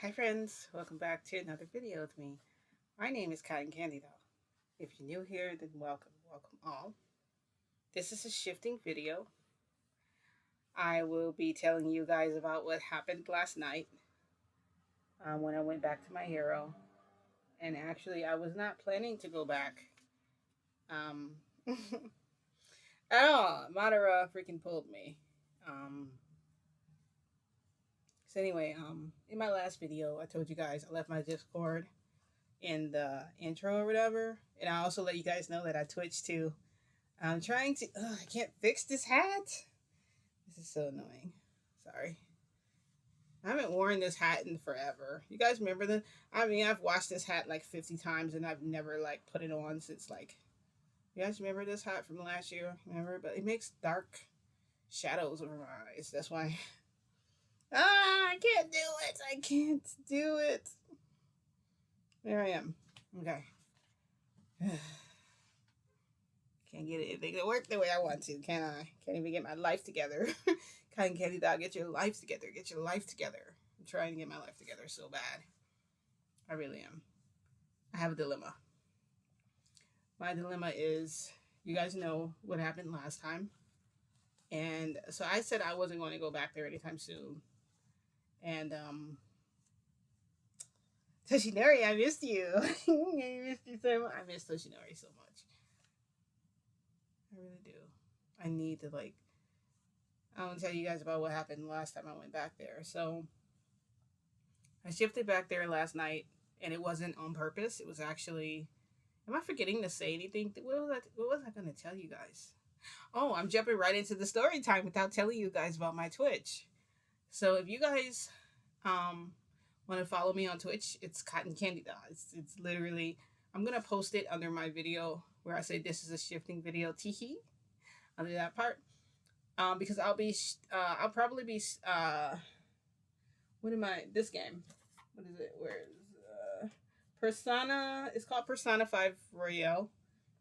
Hi friends, welcome back to another video with me. My name is Cotton Candy Doll. If you're new here, then welcome all. This is a shifting video. I will be telling you guys about what happened last night when I went back to my hero. And actually, I was not planning to go back. Um, Madara freaking pulled me. Um, so anyway, in my last video, I told you guys I left my Discord in the intro or whatever. And I also let you guys know that I Twitch too. I'm trying to. I can't fix this hat. This is so annoying. Sorry. I haven't worn this hat in forever. You guys remember the? I mean, I've washed this hat like 50 times and I've never like put it on since like. You guys remember this hat from last year? Remember? But it makes dark shadows over my eyes. That's why. I can't do it. I can't do it. There I am. Okay. Can't get anything to work the way I want to, can I? Can't even get my life together. Cotton Candy Dog, get your life together. Get your life together. I'm trying to get my life together so bad. I really am. I have a dilemma. My dilemma is, you guys know what happened last time. And so I said I wasn't going to go back there anytime soon. And, Toshinori, I missed you. I missed you so much. I miss Toshinori so much. I really do. I need to I want to tell you guys about what happened last time I went back there. So I shifted back there last night, and it wasn't on purpose. It was actually. Am I forgetting to say anything? What was I going to tell you guys? Oh, I'm jumping right into the story time without telling you guys about my Twitch. So if you guys want to follow me on Twitch, it's Cotton Candy Doll. It's literally. I'm gonna post it under my video where I say this is a shifting video. Teehee. Under that part. Because I'll probably be what am I this game? What is it? Where is Persona? It's called Persona 5 Royale.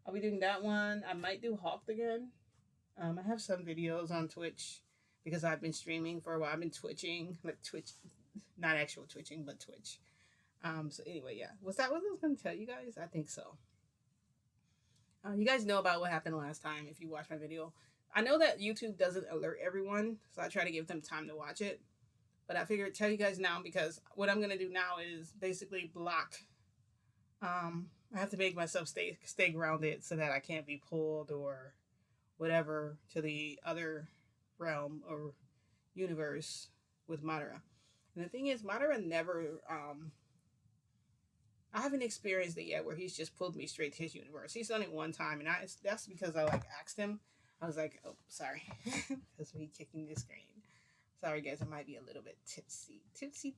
I'll be doing that one. I might do Hawk again. I have some videos on Twitch because I've been streaming for a while. I've been twitching, like Twitch, not actual twitching, but Twitch. So anyway, yeah. Was that what I was gonna tell you guys? I think so. You guys know about what happened last time if you watched my video. I know that YouTube doesn't alert everyone, so I try to give them time to watch it. But I figured tell you guys now because what I'm gonna do now is basically block. I have to make myself stay grounded so that I can't be pulled or whatever to the other realm or universe with Madara. And the thing is, Madara never. I haven't experienced it yet where he's just pulled me straight to his universe. He's done it one time, and that's because I asked him. I was like, oh, sorry. That's me kicking the screen. Sorry, guys. I might be a little bit tipsy. Tipsy.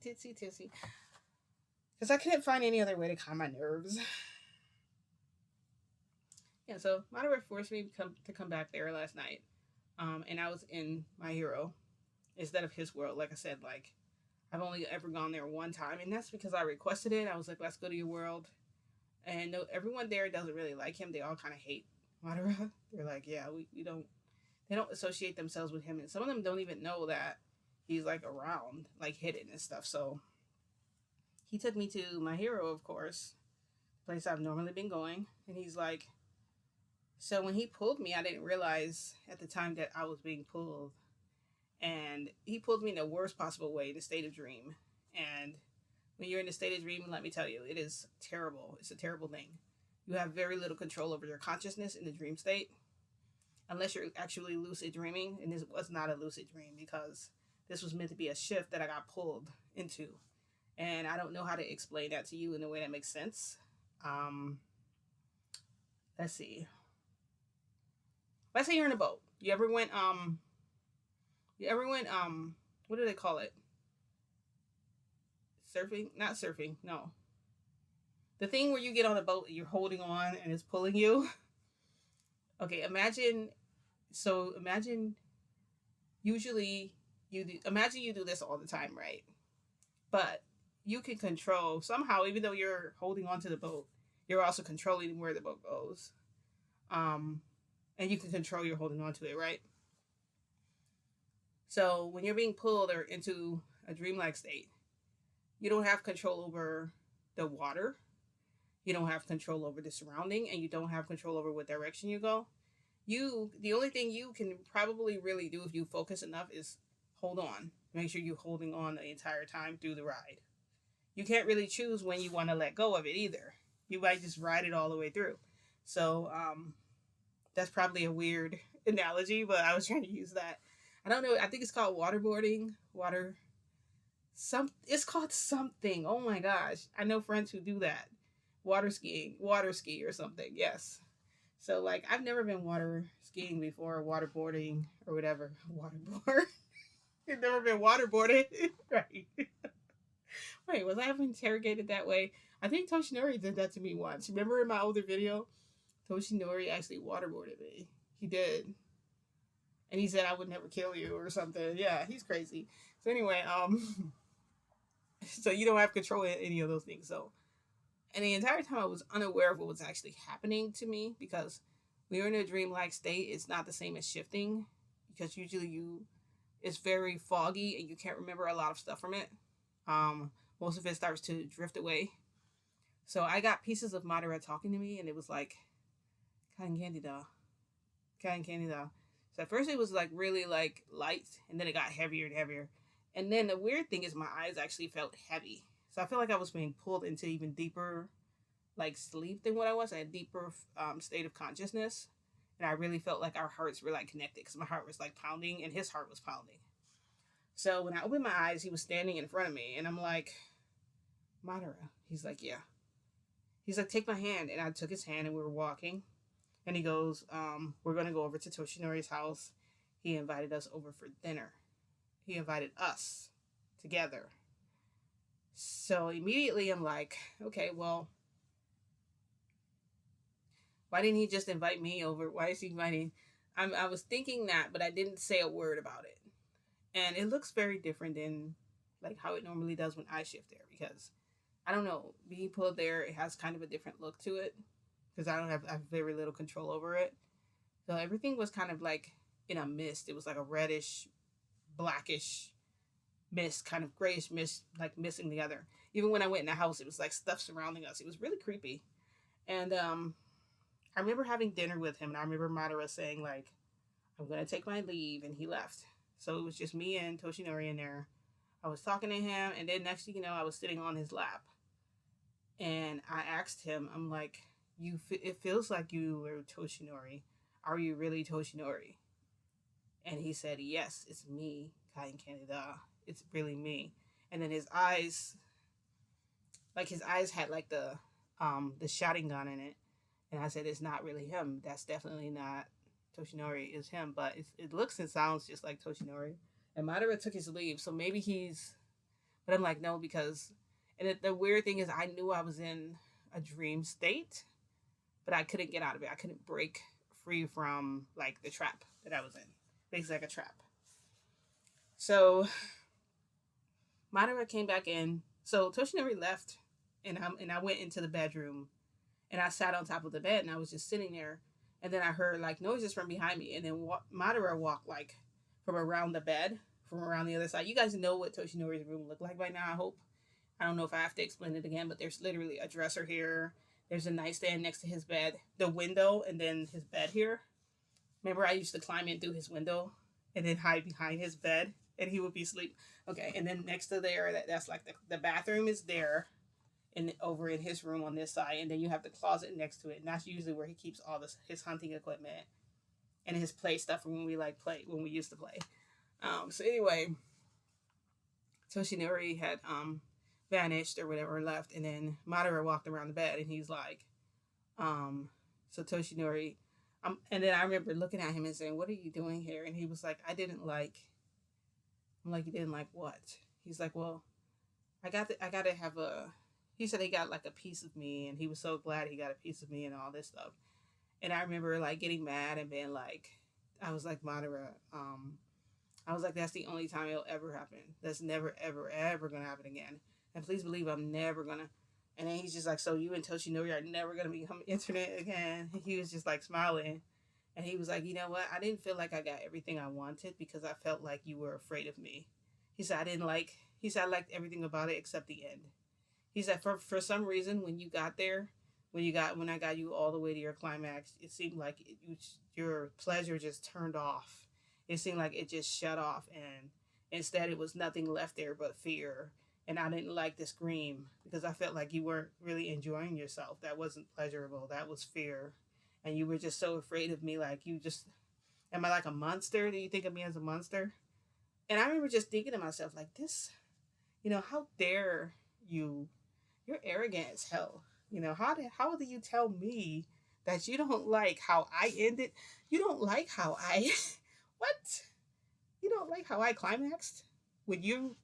Because I couldn't find any other way to calm my nerves. Yeah, so Madara forced me to come back there last night. And I was in my hero instead of his world. Like I said, I've only ever gone there one time. And that's because I requested it. I was like, let's go to your world. And everyone there doesn't really like him. They all kind of hate Madara. They're like, yeah, we don't. They don't associate themselves with him, and some of them don't even know that he's around, hidden and stuff. So he took me to my hero, of course, place I've normally been going, and he's like. So when he pulled me, I didn't realize at the time that I was being pulled, and he pulled me in the worst possible way, the state of dream. And when you're in the state of dream, let me tell you, it is terrible. It's a terrible thing. You have very little control over your consciousness in the dream state, unless you're actually lucid dreaming. And this was not a lucid dream because this was meant to be a shift that I got pulled into. And I don't know how to explain that to you in a way that makes sense. Let's see. Let's say you're in a boat. You ever went, what do they call it? Surfing? Not surfing, no. The thing where you get on a boat and you're holding on and it's pulling you. Okay, imagine usually imagine you do this all the time, right? But you can control somehow, even though you're holding onto the boat, you're also controlling where the boat goes. And you can control your holding onto it, right? So when you're being pulled or into a dreamlike state, You don't have control over the water. You don't have control over the surrounding, and you don't have control over what direction you go. The only thing you can probably really do if you focus enough is hold on. Make sure you're holding on the entire time through the ride. You can't really choose when you want to let go of it either. You might just ride it all the way through. So that's probably a weird analogy, but I was trying to use that. I don't know. I think it's called waterboarding. It's called something. Oh my gosh. I know friends who do that. Water ski or something. Yes. So like I've never been water skiing before, waterboarding or whatever. Waterboard. I've never been waterboarded. Right. Wait, was I ever interrogated that way? I think Toshinori did that to me once. Remember in my older video? Toshinori actually waterboarded me. He did. And he said I would never kill you or something. Yeah, he's crazy. So anyway, so you don't have control of any of those things. So and the entire time I was unaware of what was actually happening to me because when you're in a dreamlike state, it's not the same as shifting because usually it's very foggy and you can't remember a lot of stuff from it. Most of it starts to drift away. So I got pieces of Madara talking to me and it was like, Kain candy da. Kain candy da. So at first it was like really like light and then it got heavier and heavier. And then the weird thing is my eyes actually felt heavy. So I feel like I was being pulled into even deeper like sleep than what I was, a deeper state of consciousness. And I really felt like our hearts were like connected because my heart was like pounding and his heart was pounding. So when I opened my eyes, he was standing in front of me and I'm like, Madara. He's like, yeah. He's like, take my hand. And I took his hand and we were walking. And he goes, we're going to go over to Toshinori's house. He invited us over for dinner. He invited us together. So immediately I'm like, okay, well, why didn't he just invite me over? Why is he inviting? I was thinking that, but I didn't say a word about it. And it looks very different than like how it normally does when I shift there because I don't know, being pulled there, it has kind of a different look to it because I have very little control over it. So everything was kind of like in a mist. It was like a reddish, blackish mist, kind of grayish mist, like mixing together. Even when I went in the house, it was like stuff surrounding us. It was really creepy. And I remember having dinner with him, and I remember Madara saying like, I'm going to take my leave, and he left. So it was just me and Toshinori in there. I was talking to him, and then next thing you know, I was sitting on his lap. And I asked him, I'm like, it feels like you were Toshinori. Are you really Toshinori? And he said, yes, it's me, Kain Canada. It's really me. And then his eyes had like the shouting gun in it. And I said, it's not really him. That's definitely not Toshinori. It's him. But it looks and sounds just like Toshinori. And Madara took his leave. So maybe but I'm like, no, because, and the weird thing is I knew I was in a dream state, but I couldn't get out of it. I couldn't break free from like the trap that I was in. Basically like a trap. So Madara came back in. So Toshinori left and I went into the bedroom and I sat on top of the bed and I was just sitting there. And then I heard like noises from behind me. And then Madara walked like from around the bed, from around the other side. You guys know what Toshinori's room looked like by now, I hope. I don't know if I have to explain it again, but there's literally a dresser here. There's a nightstand next to his bed, the window, and then his bed here. Remember, I used to climb in through his window and then hide behind his bed, and he would be asleep. Okay, and then next to there, that's like the bathroom is there, and over in his room on this side, and then you have the closet next to it, and that's usually where he keeps all his hunting equipment and his play stuff when we used to play. So anyway, Toshinori had vanished or whatever, left, and then Madara walked around the bed, and he's like, so Toshinori, and then I remember looking at him and saying, what are you doing here? And he was like, I'm like, you didn't like what? He's like, well, he said he got like a piece of me, and he was so glad he got a piece of me and all this stuff. And I remember like getting mad and being like, I was like, Madara, I was like, that's the only time it'll ever happen. That's never, ever, ever gonna happen again. And please believe I'm never gonna. And then he's just like, so you and Toshinori are never gonna become internet again. He was just like smiling. And he was like, you know what? I didn't feel like I got everything I wanted because I felt like you were afraid of me. He said, I didn't like he said I liked everything about it except the end. He said for some reason when you got there, when I got you all the way to your climax, it seemed like your pleasure just turned off. It seemed like it just shut off, and instead it was nothing left there but fear. And I didn't like the scream because I felt like you weren't really enjoying yourself. That wasn't pleasurable. That was fear, and you were just so afraid of me. Like you just, am I like a monster? Do you think of me as a monster? And I remember just thinking to myself like this, how dare you? You're arrogant as hell. How do you tell me that you don't like how I ended? You don't like how I what? You don't like how I climaxed? When you're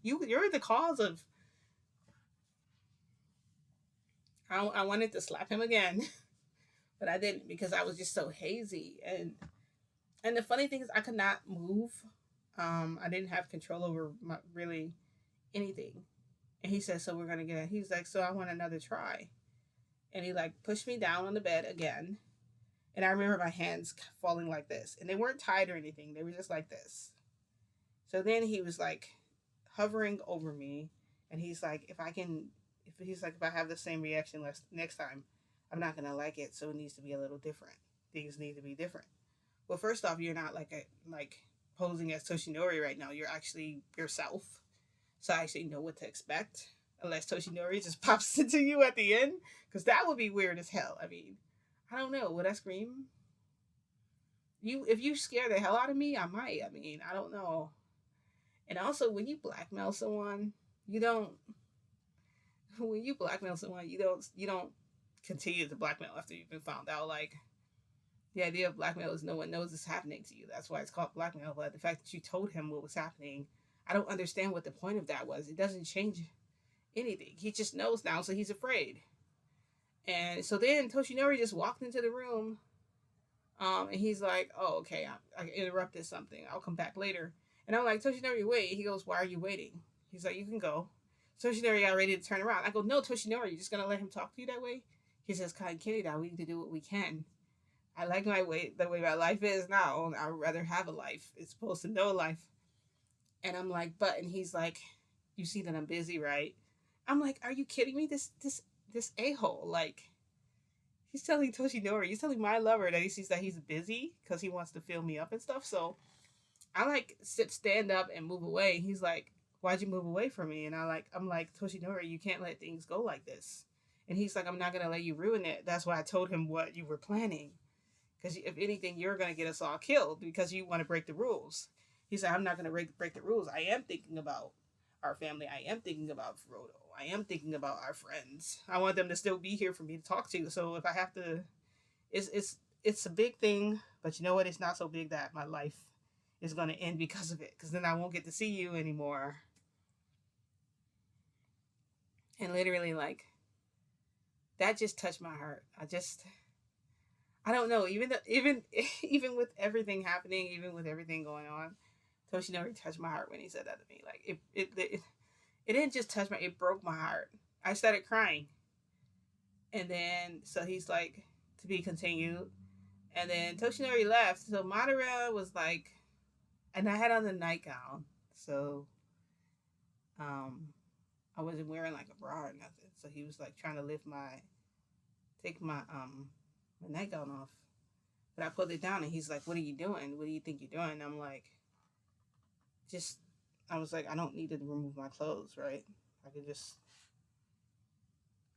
the cause of. I wanted to slap him again, but I didn't because I was just so hazy. And the funny thing is I could not move. I didn't have control over really anything. And he said, so we're gonna get it. He's like, so I want another try. And he like pushed me down on the bed again. And I remember my hands falling like this. And they weren't tied or anything. They were just like this. So then he was like hovering over me. And he's like, if I have the same reaction next time, I'm not going to like it. So it needs to be a little different. Things need to be different. Well, first off, you're not like posing as Toshinori right now. You're actually yourself. So I actually know what to expect. Unless Toshinori just pops into you at the end. Because that would be weird as hell. I mean, I don't know. Would I scream? If you scare the hell out of me, I might. I mean, I don't know. And also, when you blackmail someone, you don't. When you blackmail someone, you don't continue to blackmail after you've been found out. Like, the idea of blackmail is no one knows it's happening to you. That's why it's called blackmail. But the fact that you told him what was happening, I don't understand what the point of that was. It doesn't change anything. He just knows now, so he's afraid. And so then Toshinori just walked into the room, and he's like, "Oh, okay, I interrupted something. I'll come back later." And I'm like, "Toshinori, wait." He goes, "Why are you waiting?" He's like, "You can go." Toshinori got ready to turn around. I go, "No, Toshinori, you're just gonna let him talk to you that way?" He says, "Kai Kennedy, we need to do what we can. I like the way my life is now. I'd rather have a life. It's supposed to know life." And I'm like, "But," and he's like, "You see that I'm busy, right?" I'm like, "Are you kidding me? This a-hole, like, he's telling Toshinori, he's telling my lover that he sees that he's busy because he wants to fill me up and stuff." So I like stand up and move away. He's like, "Why'd you move away from me?" And I'm like, "Toshinori, you can't let things go like this." And he's like, "I'm not gonna let you ruin it." That's why I told him what you were planning. Because if anything, you're gonna get us all killed because you want to break the rules. He said, "I'm not gonna break the rules. I am thinking about our family. I am thinking about Frodo. I am thinking about our friends. I want them to still be here for me to talk to. So if I have to, it's a big thing, but you know what? It's not so big that my life is going to end because of it. Because then I won't get to see you anymore." And literally, like, that just touched my heart. I don't know. Even with everything happening, even with everything going on, Toshinori touched my heart when he said that to me. Like, it didn't just touch it broke my heart. I started crying. And then, so he's like, to be continued. And then Toshinori left. So Madara was like, and I had on the nightgown. So, I wasn't wearing like a bra or nothing. So he was like trying to take my nightgown off. But I pulled it down and he's like, "What are you doing? What do you think you're doing?" And I'm like, I was like, I don't need to remove my clothes, right?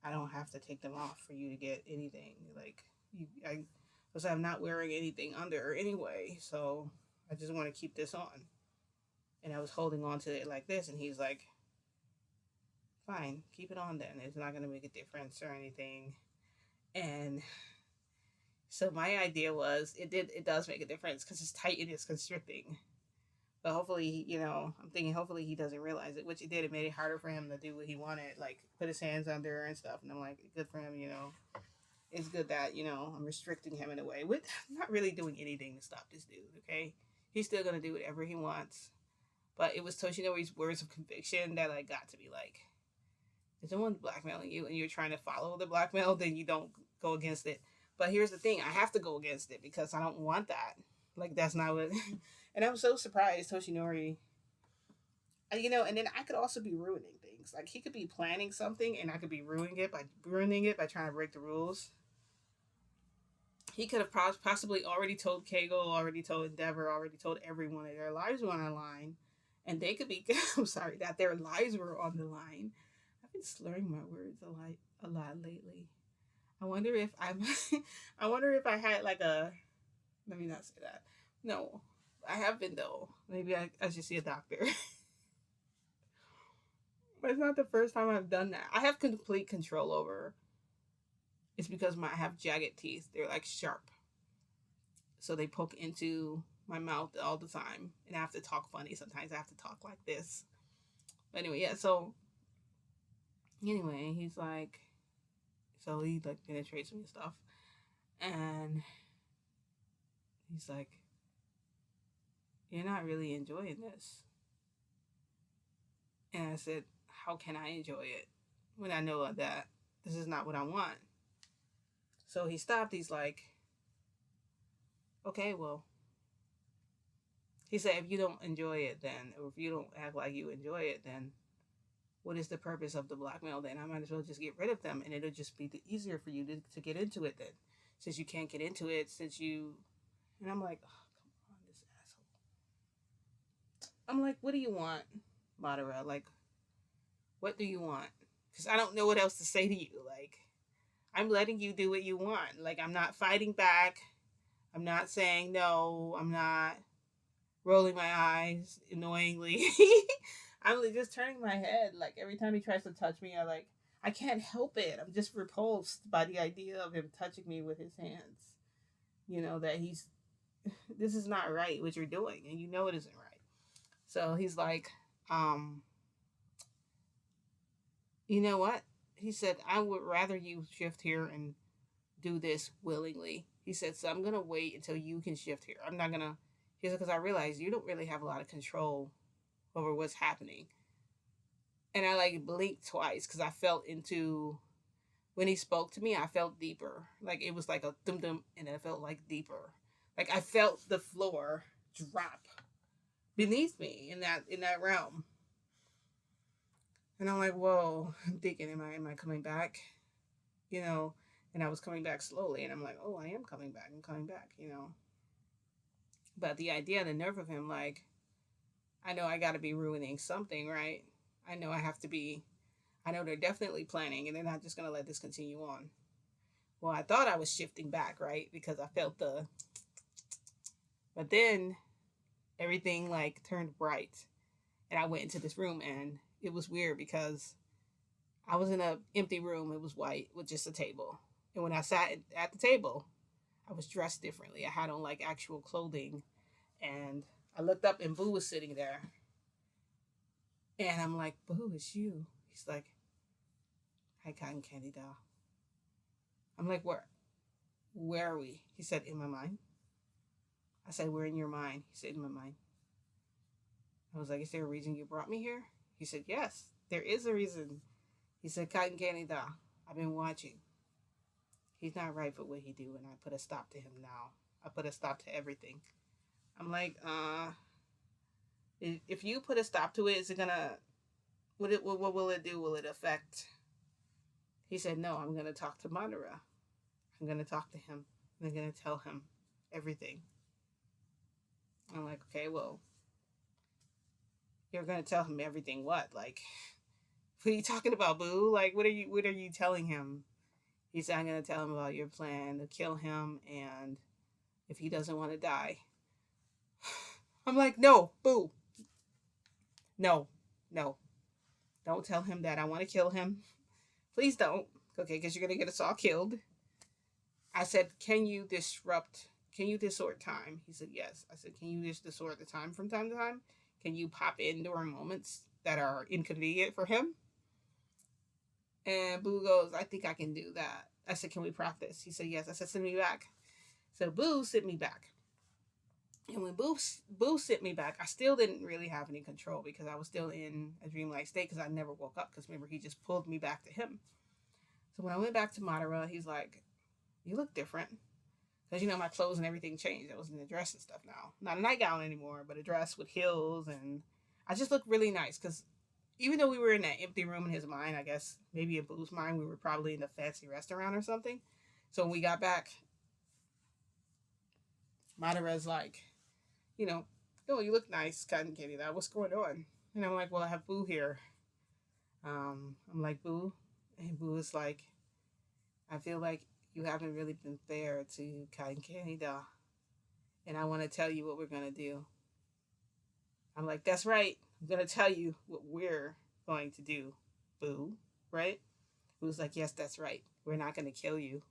I don't have to take them off for you to get anything. Like, I was like, I'm not wearing anything under anyway, so I just want to keep this on. And I was holding on to it like this, and he's like, "Fine, keep it on then. It's not going to make a difference or anything." And so my idea was, it does make a difference because it's tight and it's constricting. But hopefully, I'm thinking hopefully he doesn't realize it, which it did. It made it harder for him to do what he wanted, like put his hands under and stuff. And I'm like, good for him, It's good that, I'm restricting him in a way. With not really doing anything to stop this dude, okay? He's still going to do whatever he wants. But it was Toshinori's words of conviction that, like, got to be like, if someone's blackmailing you and you're trying to follow the blackmail, then you don't go against it. But here's the thing. I have to go against it because I don't want that. Like, that's not what... And I'm so surprised Toshinori And then I could also be ruining things. Like he could be planning something, and I could be ruining it by trying to break the rules. He could have possibly already told Kegel, already told Endeavor, already told everyone that their lives were on the line, and they could be. I'm sorry that their lives were on the line. I've been slurring my words a lot lately. I wonder if I'm. I wonder if I had like a. Let me not say that. No, I have been though. Maybe I should see a doctor. But it's not the first time I've done that. I have complete control over. It's because I have jagged teeth. They're like sharp, so they poke into my mouth all the time, and I have to talk funny. Sometimes I have to talk like this. But anyway, yeah. So anyway, he's like, so he like penetrates me and stuff, and he's like, "You're not really enjoying this." And I said, "How can I enjoy it when I know that this is not what I want?" So he stopped. He's like, "Okay, well," he said, "if you don't enjoy it, then, or if you don't act like you enjoy it, then what is the purpose of the blackmail? Then I might as well just get rid of them, and it'll just be easier for you to get into it then, since you can't get into it, since you." And I'm like, "Oh, come on, this asshole." I'm like, "What do you want, Madara? Like, what do you want?" Because I don't know what else to say to you. Like, I'm letting you do what you want. Like, I'm not fighting back. I'm not saying no. I'm not rolling my eyes annoyingly. I'm just turning my head. Like, every time he tries to touch me, I can't help it. I'm just repulsed by the idea of him touching me with his hands. That this is not right what you're doing, and you know it isn't right. So he's like, you know what? He said, "I would rather you shift here and do this willingly." He said, "So I'm going to wait until you can shift here. I'm not going to." He said, "Because I realize you don't really have a lot of control over what's happening." And I like blinked twice because I felt into, when he spoke to me, I felt deeper. Like it was like a dum dum, and it felt like deeper. Like I felt the floor drop beneath me in that realm. And I'm like, whoa. I'm thinking, am I coming back? You know, and I was coming back slowly, and I'm like, oh, I am coming back. I'm coming back. But the idea, the nerve of him, like, I know I got to be ruining something, right? I know I have to be. I know they're definitely planning, and they're not just gonna let this continue on. Well, I thought I was shifting back, right? Because I felt but then everything like turned bright, and I went into this room, and it was weird because I was in an empty room. It was white with just a table. And when I sat at the table, I was dressed differently. I had on like actual clothing. And I looked up and Boo was sitting there. And I'm like, "Boo, it's you." He's like, "Hi, Cotton Candy Doll." I'm like, Where are we?" He said, "In my mind." I said, "We're in your mind." He said, "In my mind." I was like, "Is there a reason you brought me here?" He said, "Yes, there is a reason." He said, "Cotton Candy Doll, I've been watching. He's not right for what he do, and I put a stop to him now. I put a stop to everything." I'm like, if you put a stop to it, is it gonna, what will it do? Will it affect? He said, "No, I'm gonna talk to Madara. I'm gonna talk to him. I'm gonna tell him everything." I'm like, "Okay, well, you're gonna tell him everything. What? Like, what are you talking about, Boo? Like, what are you telling him?" He said, "I'm gonna tell him about your plan to kill him, and if he doesn't want to die." I'm like, "No, Boo. No, no. Don't tell him that I want to kill him. Please don't. Okay, because you're going to get us all killed." I said, can you distort time?" He said, "Yes." I said, "Can you just distort the time from time to time? Can you pop in during moments that are inconvenient for him?" And Boo goes, "I think I can do that." I said, "Can we practice?" He said, "Yes." I said, "Send me back." So Boo sent me back. And when Boo sent me back, I still didn't really have any control because I was still in a dreamlike state because I never woke up because remember, he just pulled me back to him. So when I went back to Madara, he's like, "You look different." Because, my clothes and everything changed. I was in a dress and stuff now. Not a nightgown anymore, but a dress with heels. And I just looked really nice because even though we were in that empty room in his mind, I guess maybe in Boo's mind, we were probably in a fancy restaurant or something. So when we got back, Madara's like, you know, oh, you look nice, Cotton Candy. That what's going on? And I'm like, well, I have Boo here. I'm like, Boo, and Boo is like, I feel like you haven't really been fair to Cotton Candy, and I want to tell you what we're gonna do. I'm like, that's right. I'm gonna tell you what we're going to do, Boo. Right? Boo's like, yes, that's right. We're not gonna kill you.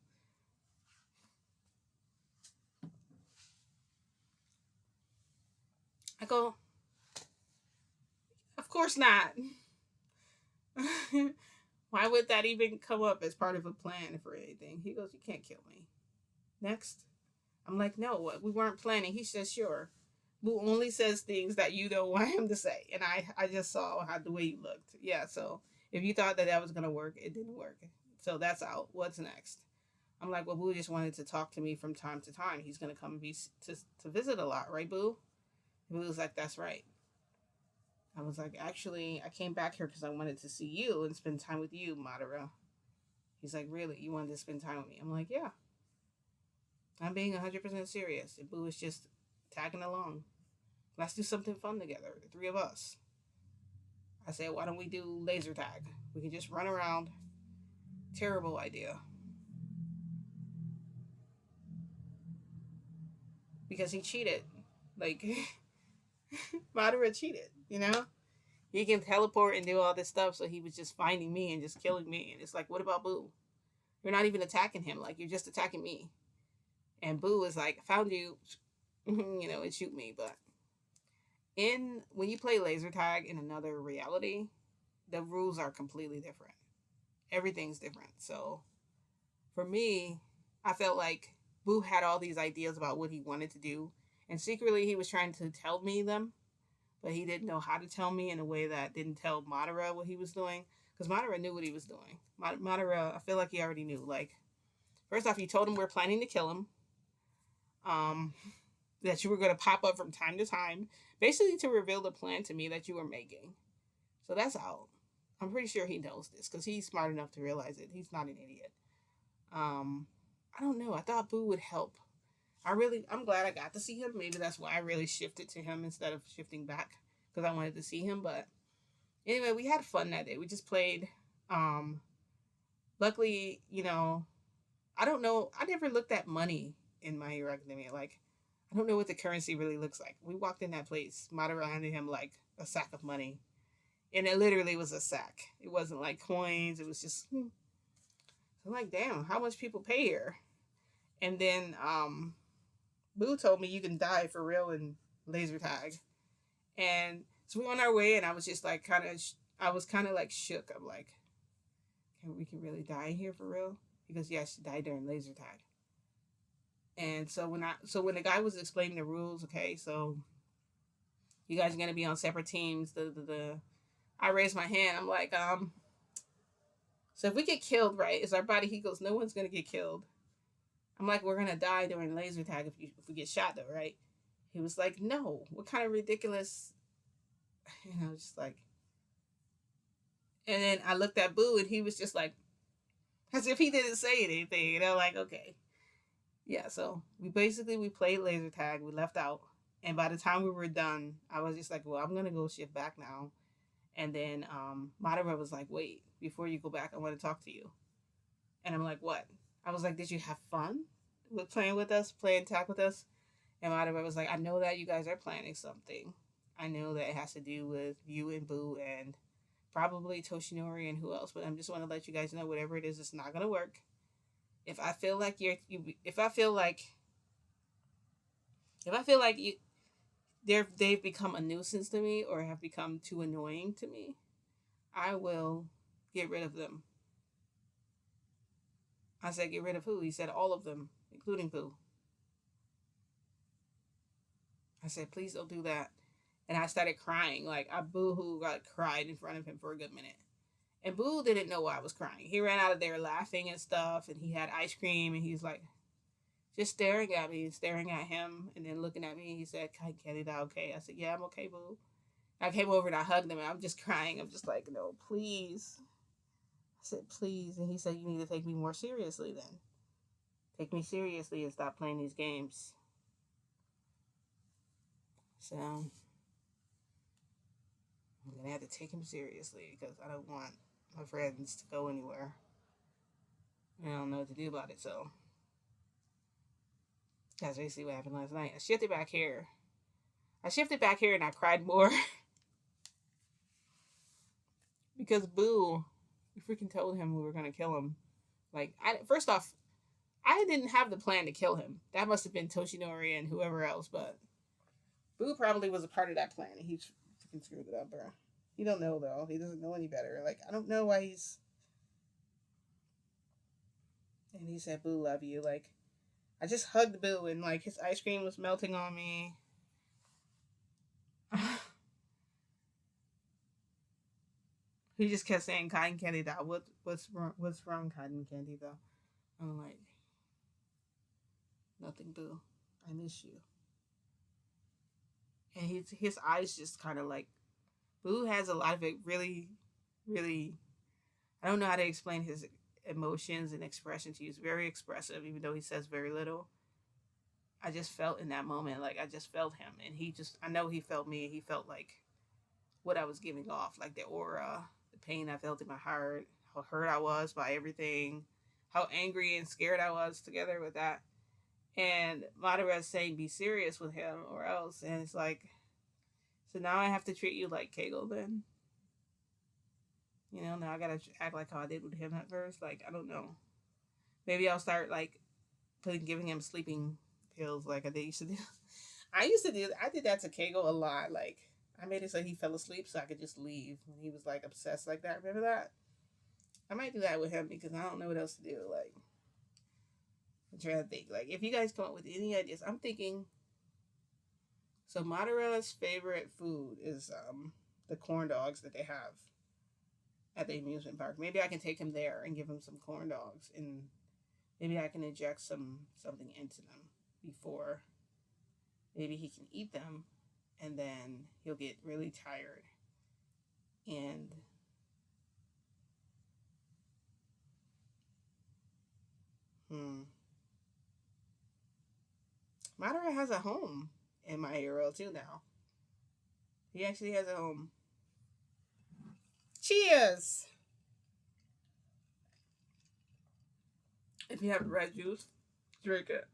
I go, of course not. Why would that even come up as part of a plan for anything? He goes, you can't kill me. Next. I'm like, no, we weren't planning. He says, sure. Boo only says things that you don't want him to say. And I just saw how the way you looked. Yeah, so if you thought that was going to work, it didn't work. So that's out. What's next? I'm like, well, Boo just wanted to talk to me from time to time. He's going to come to visit a lot, right, Boo? And Boo was like, that's right. I was like, actually, I came back here because I wanted to see you and spend time with you, Madara. He's like, really? You wanted to spend time with me? I'm like, yeah. I'm being 100% serious. And Boo is just tagging along. Let's do something fun together, the three of us. I said, why don't we do laser tag? We can just run around. Terrible idea. Because he cheated. Like, Madara cheated, you know? He can teleport and do all this stuff, so he was just finding me and just killing me. And it's like, what about Boo? You're not even attacking him. Like, you're just attacking me. And Boo is like, found you, and shoot me. But when you play laser tag in another reality, the rules are completely different. Everything's different. So for me, I felt like Boo had all these ideas about what he wanted to do, and secretly he was trying to tell me them, but he didn't know how to tell me in a way that didn't tell Madara what he was doing, because Madara knew what he was doing. Madara, I feel like he already knew. Like, first off, he told him we're planning to kill him, that you were going to pop up from time to time, basically to reveal the plan to me that you were making. So that's out. I'm pretty sure he knows this because he's smart enough to realize it. He's not an idiot. I don't know. I thought Boo would help. I'm glad I got to see him. Maybe that's why I really shifted to him instead of shifting back, because I wanted to see him. But anyway, we had fun that day. We just played. Luckily, I don't know. I never looked at money in My Hero Academia. Like, I don't know what the currency really looks like. We walked in that place. Madara handed him like a sack of money, and it literally was a sack. It wasn't like coins. It was just. So I'm like, damn, how much people pay here? And then Boo told me you can die for real in laser tag, and so we on our way, and I was just like I was kind of like shook. I'm like, we can really die here for real? Because yes, she died during laser tag. And so when the guy was explaining the rules, okay, so you guys are gonna be on separate teams. I raised my hand. I'm like, so if we get killed, right, is our body? He goes, no one's gonna get killed. I'm like, we're gonna die during laser tag if we get shot though, right? He was like, no. What kind of ridiculous, just like. And then I looked at Boo, and he was just like, as if he didn't say anything. Like, okay. Yeah, so we played laser tag. We left out. And by the time we were done, I was just like, well, I'm going to go shift back now. And then Madara was like, wait, before you go back, I want to talk to you. And I'm like, what? I was like, did you have fun with playing tag with us? And Madara was like, I know that you guys are planning something. I know that it has to do with you and Boo and probably Toshinori and who else, but I'm just want to let you guys know whatever it is, it's not gonna work. If I feel like they've become a nuisance to me or have become too annoying to me, I will get rid of them. I said, get rid of who? He said, all of them, including Boo. I said, please don't do that. And I started crying. Like, I boo-hoo cried in front of him for a good minute. And Boo didn't know why I was crying. He ran out of there laughing and stuff, and he had ice cream, and he's like, just staring at me and staring at him, and then looking at me. He said, Candy, that okay? I said, yeah, I'm okay, Boo. I came over and I hugged him and I'm just crying. I'm just like, no, please. I said, please. And he said, you need to take me more seriously then. Take me seriously and stop playing these games. So I'm going to have to take him seriously because I don't want my friends to go anywhere. I don't know what to do about it. So that's basically what happened last night. I shifted back here and I cried more because Boo, we freaking told him we were going to kill him. Like, first off, I didn't have the plan to kill him. That must have been Toshinori and whoever else, but Boo probably was a part of that plan, and he freaking screwed it up, bro. He don't know, though. He doesn't know any better. Like, I don't know why he's... And he said, Boo, love you. Like, I just hugged Boo, and, like, his ice cream was melting on me. He just kept saying, cotton candy, though. What's wrong, cotton candy, though? I'm like, nothing, Boo. I miss you. And his eyes just kind of like, Boo has a lot of it really, really, I don't know how to explain his emotions and expressions. He's very expressive, even though he says very little. I just felt in that moment, like I just felt him. And I know he felt me. He felt like what I was giving off, like the aura, the pain I felt in my heart, how hurt I was by everything, how angry and scared I was together with that. And Madara's saying, be serious with him or else. And it's like, so now I have to treat you like Kegel then? You know, now I gotta act like how I did with him at first. Like, I don't know. Maybe I'll start, like, giving him sleeping pills like I used to do. I did that to Kegel a lot. Like, I made it so he fell asleep so I could just leave when he was, like, obsessed like that. Remember that? I might do that with him because I don't know what else to do. Like, I'm trying to think. Like, if you guys come up with any ideas, I'm thinking. So Madara's favorite food is the corn dogs that they have at the amusement park. Maybe I can take him there and give him some corn dogs, and maybe I can inject something into them before. Maybe he can eat them, and then he'll get really tired. And Madara has a home in My Hero too now. He actually has a home. Cheers! If you have red juice, drink it.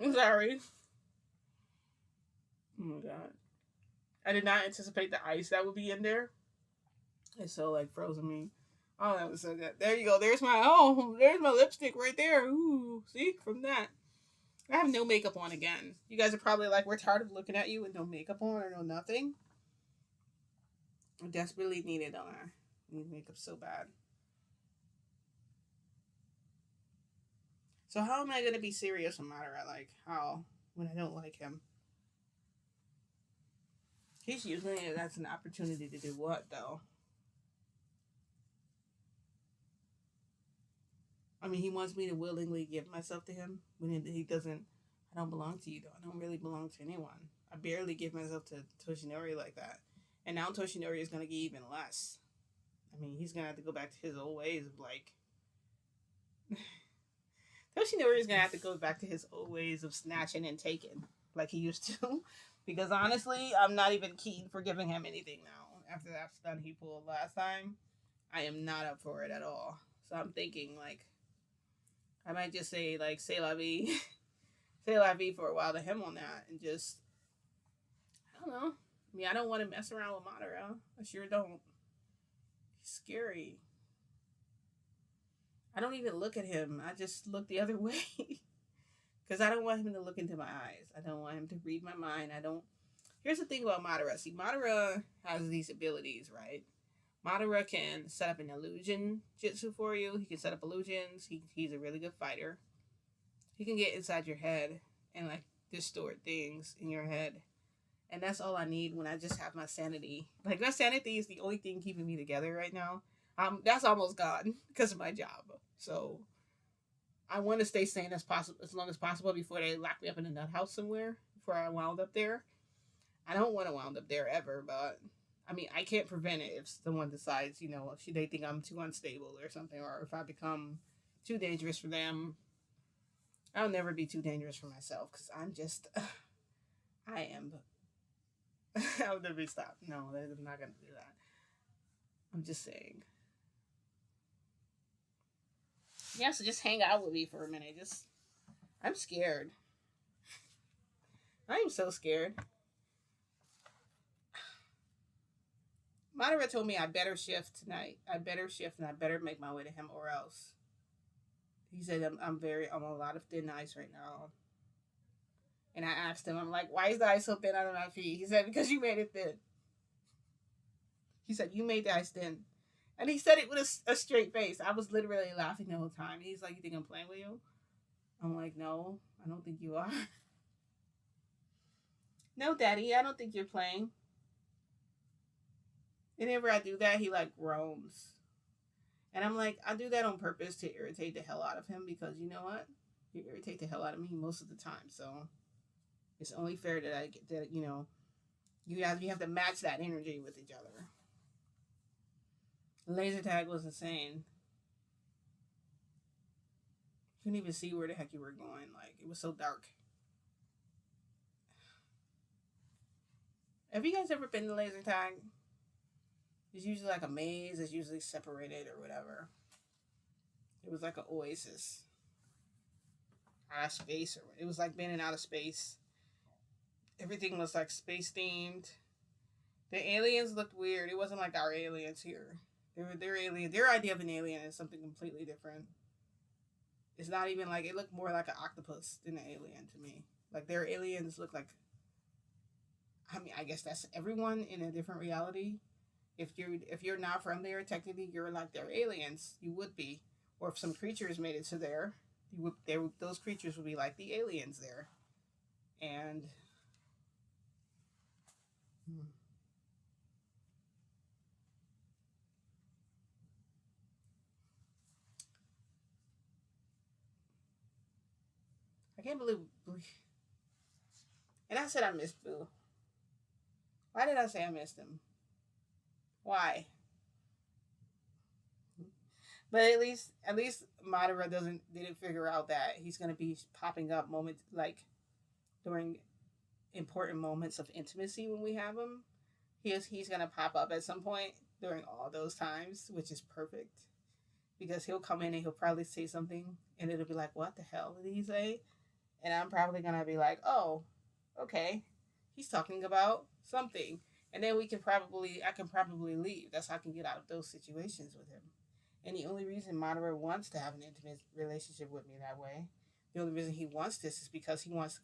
I'm sorry. Oh my god. I did not anticipate the ice that would be in there. It's so like frozen me. Oh, that was so good. There you go. There's my lipstick right there. Ooh, see? From that. I have no makeup on again. You guys are probably like, we're tired of looking at you with no makeup on or no nothing. I desperately need it on. I need makeup so bad. So how am I going to be serious with Madara? Like, how? When I don't like him. He's using it as an opportunity to do what, though? I mean, he wants me to willingly give myself to him when he doesn't. I don't belong to you, though. I don't really belong to anyone. I barely give myself to Toshinori like that. And now Toshinori is going to get even less. I mean, he's going to have to go back to his old ways of, like... Toshinori is going to have to go back to his old ways of snatching and taking, like he used to. Because, honestly, I'm not even keen for giving him anything now. After that stunt he pulled last time, I am not up for it at all. So I'm thinking, like... I might just say, like, say la vie. Say la vie for a while to him on that. And just, I don't know. I mean, I don't want to mess around with Madara. I sure don't. He's scary. I don't even look at him. I just look the other way. Because I don't want him to look into my eyes. I don't want him to read my mind. Here's the thing about Madara. See, Madara has these abilities, right? Madara can set up an illusion jutsu for you. He can set up illusions. He's a really good fighter. He can get inside your head and, like, distort things in your head. And that's all I need when I just have my sanity. Like, my sanity is the only thing keeping me together right now. That's almost gone because of my job. So, I want to stay sane as long as possible before they lock me up in a nut house somewhere. Before I wound up there, I don't want to wound up there ever. But I mean, I can't prevent it if someone decides, if they think I'm too unstable or something, or if I become too dangerous for them. I'll never be too dangerous for myself because I'm just, I am. I'll never stop. No, I'm not gonna do that. I'm just saying. Yeah, so just hang out with me for a minute. I'm scared. I am so scared. Monica told me I better shift tonight. I better shift and I better make my way to him or else. He said I'm a lot of thin ice right now. And I asked him, I'm like, why is the ice so thin under my feet? He said, because you made it thin. He said, you made the ice thin. And he said it with a straight face. I was literally laughing the whole time. He's like, you think I'm playing with you? I'm like, no, I don't think you are. No, Daddy, I don't think you're playing. Whenever I do that, he like groans. And I'm like, I do that on purpose to irritate the hell out of him because you know what? You irritate the hell out of me most of the time. So it's only fair that I get that, you have to match that energy with each other. The laser tag was insane. Couldn't even see where the heck you were going. Like, it was so dark. Have you guys ever been to laser tag? It's usually like a maze. It's usually separated or whatever. It was like an oasis. Out of space. It was like being in outer space. Everything was like space themed. The aliens looked weird. It wasn't like our aliens here. Their alien. Their idea of an alien is something completely different. It's not even like, it looked more like an octopus than an alien to me. Like their aliens look like, I mean, I guess that's everyone in a different reality. If you're not from there, technically you're like their aliens. You would be, or if some creatures made it to there, those creatures would be like the aliens there, and. I can't believe. And I said I missed Boo. Why did I say I missed him? Why? But at least Madara didn't figure out that he's gonna be popping up moments like during important moments of intimacy when we have him. He's gonna pop up at some point during all those times, which is perfect. Because he'll come in and he'll probably say something and it'll be like, what the hell did he say? And I'm probably gonna be like, oh, okay. He's talking about something. And then I can probably leave. That's how I can get out of those situations with him. And the only reason Madara wants to have an intimate relationship with me that way, the only reason he wants this is because he wants to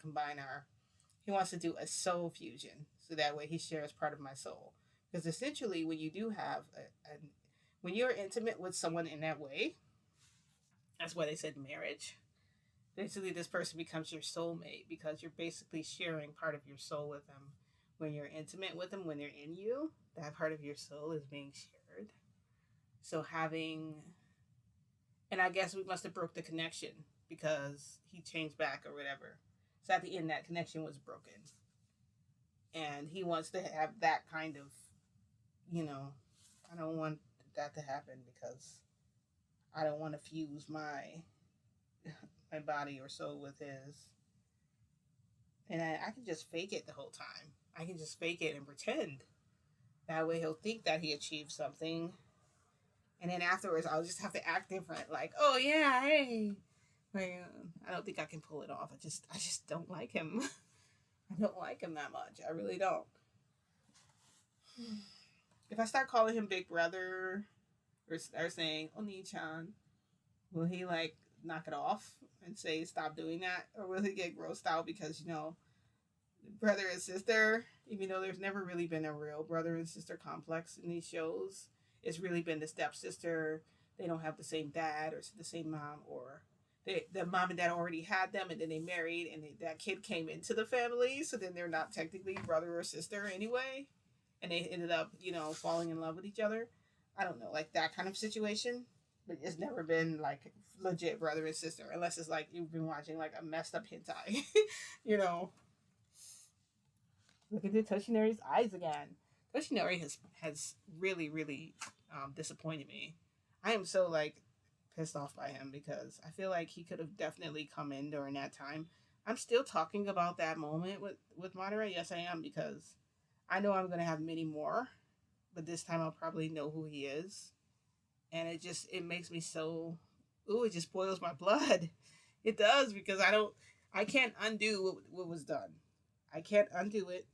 he wants to do a soul fusion. So that way he shares part of my soul. Because essentially when you do have when you're intimate with someone in that way, that's why they said marriage. Basically, this person becomes your soulmate because you're basically sharing part of your soul with them. When you're intimate with them, when they're in you, that part of your soul is being shared. So and I guess we must have broke the connection because he changed back or whatever. So at the end, that connection was broken. And he wants to have that kind of, I don't want that to happen because I don't want to fuse my body or soul with his. And I can just fake it the whole time. I can just fake it and pretend. That way he'll think that he achieved something. And then afterwards I'll just have to act different. Like, oh yeah, hey. Like, I don't think I can pull it off. I just don't like him. I don't like him that much. I really don't. If I start calling him Big Brother or saying Oni-chan, will he like knock it off and say stop doing that? Or will he get grossed out because, brother and sister, even though there's never really been a real brother and sister complex in these shows, it's really been the stepsister. They don't have the same dad or the same mom, or the mom and dad already had them and then they married and that kid came into the family, so then they're not technically brother or sister anyway, and they ended up falling in love with each other. I don't know, like that kind of situation. but it's never been like legit brother and sister, unless it's like you've been watching like a messed up hentai, you know. Look at the Toshinori's eyes again. Toshinori has really disappointed me. I am so like pissed off by him because I feel like he could have definitely come in during that time. I'm still talking about that moment with Madara. Yes, I am, because I know I'm gonna have many more, but this time I'll probably know who he is, and it makes me so. Ooh, it just boils my blood. It does, because I can't undo what was done. I can't undo it.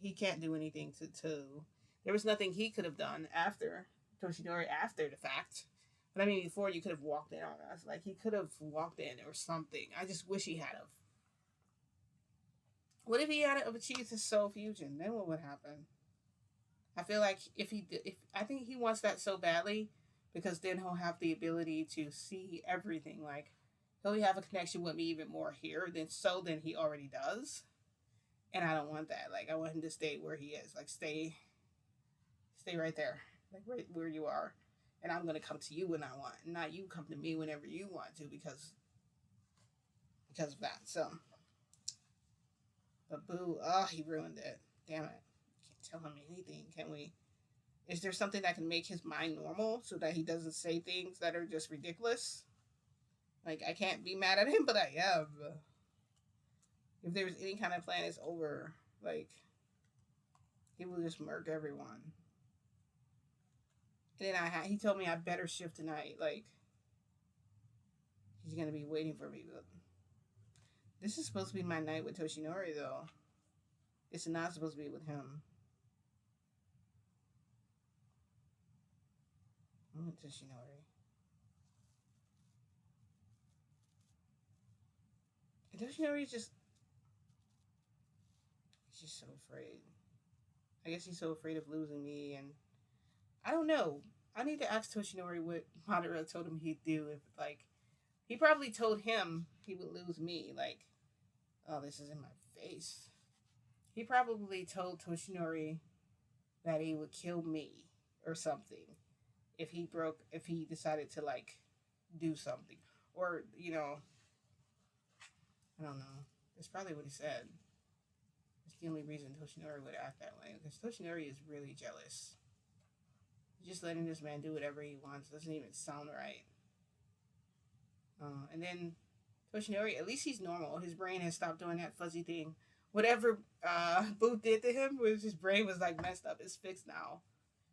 He can't do anything to. There was nothing he could have done after Toshinori after the fact. But I mean, before, you could have walked in on us. Like, he could have walked in or something. I just wish he had of. What if he had achieved his soul fusion? Then what would happen? I feel like if I think he wants that so badly, because then he'll have the ability to see everything. Like, he'll have a connection with me even more here than he already does. And I don't want that. Like, I want him to stay where he is. Like, stay right there. Like, right where you are. And I'm going to come to you when I want. Not you come to me whenever you want to, because of that. So, but boo, oh, he ruined it. Damn it. Can't tell him anything, can we? Is there something that can make his mind normal so that he doesn't say things that are just ridiculous? Like, I can't be mad at him, but I am. If there was any kind of plan, it's over. Like, he will just murk everyone. And then he told me I better shift tonight. Like, he's going to be waiting for me. But this is supposed to be my night with Toshinori, though. It's not supposed to be with him. I want Toshinori. And Toshinori's just... He's just so afraid. I guess he's so afraid of losing me, and... I don't know. I need to ask Toshinori what Madara told him he'd do if, like... He probably told him he would lose me, like... Oh, this is in my face. He probably told Toshinori that he would kill me or something if he decided to, like, do something. Or, you know, I don't know. That's probably what he said. That's the only reason Toshinori would act that way. Because Toshinori is really jealous. Just letting this man do whatever he wants doesn't even sound right. And then Toshinori, at least he's normal. His brain has stopped doing that fuzzy thing. Whatever Boo did to him, his brain was like messed up. It's fixed now.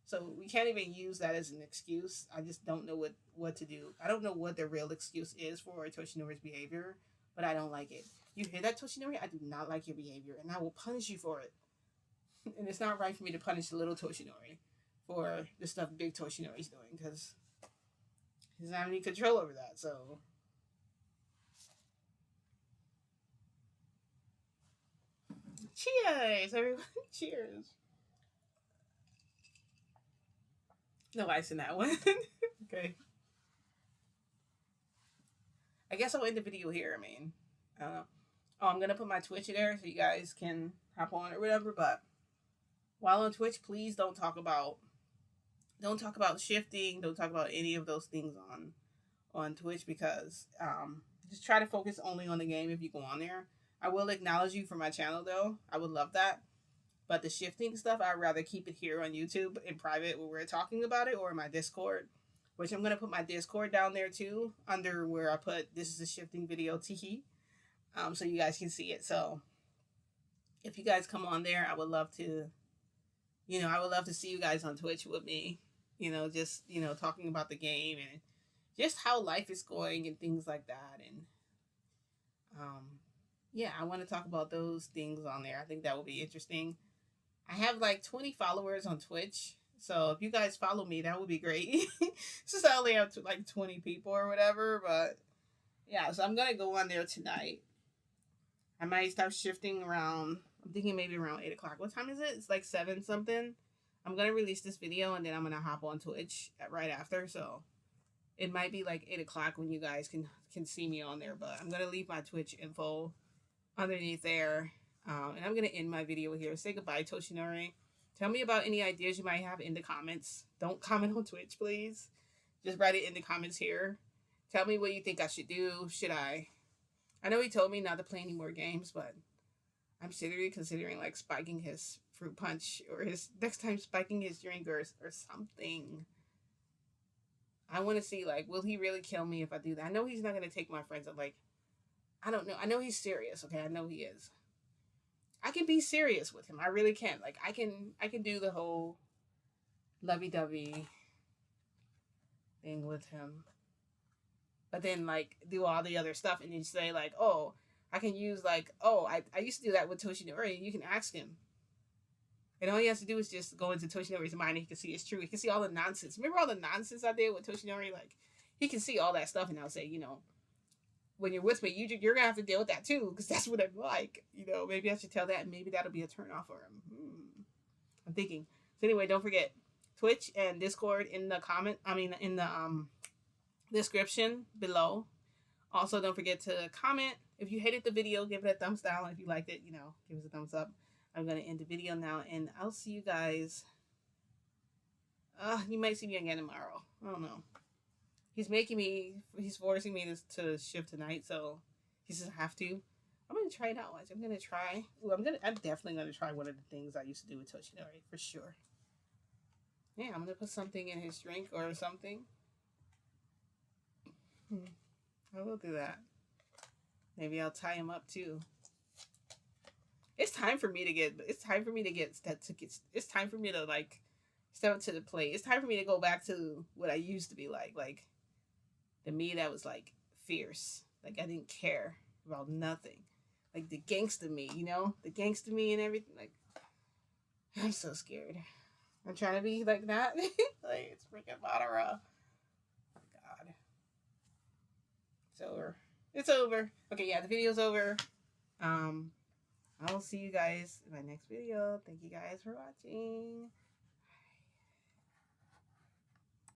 So we can't even use that as an excuse. I just don't know what to do. I don't know what the real excuse is for Toshinori's behavior, but I don't like it. You hear that, Toshinori? I do not like your behavior, and I will punish you for it. And it's not right for me to punish little Toshinori for the stuff big Toshinori's doing, because he doesn't have any control over that, so... Cheers, everyone. Cheers. No ice in that one. Okay. I guess I'll end the video here. I mean, I don't know. Oh, I'm going to put my Twitch in there so you guys can hop on or whatever. But while on Twitch, please don't talk about shifting. Don't talk about any of those things on Twitch, because just try to focus only on the game if you go on there. I will acknowledge you for my channel, though. I would love that. But the shifting stuff, I'd rather keep it here on YouTube in private where we're talking about it, or in my Discord, which I'm going to put my Discord down there too, under where I put this is a shifting video, teehee, so you guys can see it. So if you guys come on there, I would love to see you guys on Twitch with me, just, talking about the game and just how life is going and things like that. And, yeah, I want to talk about those things on there. I think that will be interesting. I have like 20 followers on Twitch, so if you guys follow me, that would be great. Since I only have like 20 people or whatever, but yeah, so I'm gonna go on there tonight. I might start shifting around. I'm thinking maybe around 8 o'clock. What time is it? It's like 7 something. I'm gonna release this video and then I'm gonna hop on Twitch right after. So it might be like 8 o'clock when you guys can see me on there. But I'm gonna leave my Twitch info underneath there. And I'm going to end my video here. Say goodbye, Toshinori. Tell me about any ideas you might have in the comments. Don't comment on Twitch, please. Just write it in the comments here. Tell me what you think I should do. Should I know he told me not to play any more games, but I'm seriously considering like spiking his fruit punch or his next time spiking his drink or something. I want to see like, will he really kill me if I do that? I know he's not gonna take my friends. I'm like, I don't know. I know he's serious. Okay, I know he is. I can be serious with him. I really can. Like I can do the whole lovey-dovey thing with him. But then like do all the other stuff and then say like, oh, I can use like, oh, I used to do that with Toshinori. You can ask him. And all he has to do is just go into Toshinori's mind and he can see it's true. He can see all the nonsense. Remember all the nonsense I did with Toshinori? Like, he can see all that stuff and I'll say, you know, when you're with me, you're going to have to deal with that too because that's what I'm like. You know, maybe I should tell that and maybe that'll be a turn off for him. I'm thinking. So anyway, don't forget Twitch and Discord in the in the description below. Also, don't forget to comment. If you hated the video, give it a thumbs down. If you liked it, you know, give us a thumbs up. I'm going to end the video now, and I'll see you guys. You might see me again tomorrow. I don't know. He's forcing me to shift tonight, so he doesn't have to. I'm going to try it out. I'm going to try. I'm definitely going to try one of the things I used to do with Toshinori, for sure. Yeah, I'm going to put something in his drink or something. I will do that. Maybe I'll tie him up too. It's time for me to like step up to the plate. It's time for me to go back to what I used to be like the me that was like fierce. Like I didn't care about nothing. Like the gangster me, you know? The gangster me and everything. Like I'm so scared. I'm trying to be like that. Like it's freaking Madara. Oh God. It's over. It's over. Okay, yeah, the video's over. I'll see you guys in my next video. Thank you guys for watching.